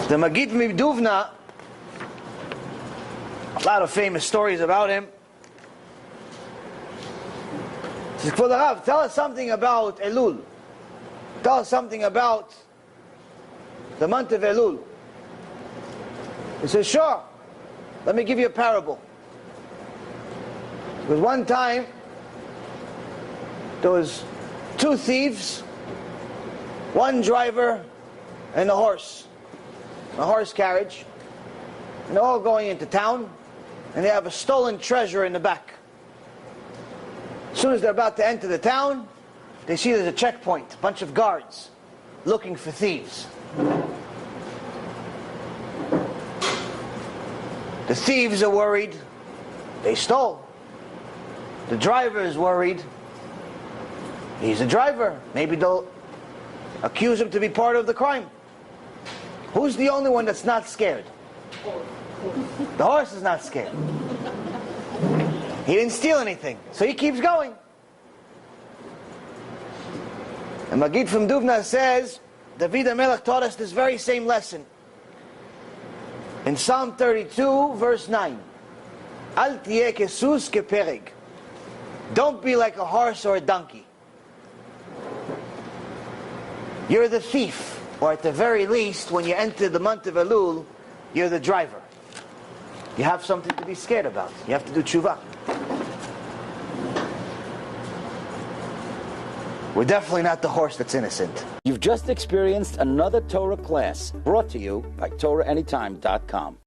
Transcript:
The Magid Mibduvna, a lot of famous stories about him. He says, Kvod Harav, tell us something about Elul. Tell us something about the month of Elul. He says, sure, let me give you a parable. Because one time, there was two thieves, one driver and a horse carriage, and they're all going into town, and they have a stolen treasure in the back. As soon as they're about to enter the town, they see there's a checkpoint, a bunch of guards looking for thieves. The thieves are worried, they stole. The driver is worried, he's a driver, maybe they'll accuse him to be part of the crime. Who's the only one that's not scared? The horse is not scared. He didn't steal anything, so he keeps going. And Magid from Duvna says, David HaMelech taught us this very same lesson. In Psalm 32, verse 9, Al tiyeh kesus kepereg. Don't be like a horse or a donkey. You're the thief. Or at the very least, when you enter the month of Elul, you're the driver. You have something to be scared about. You have to do tshuva. We're definitely not the horse that's innocent. You've just experienced another Torah class brought to you by TorahAnytime.com.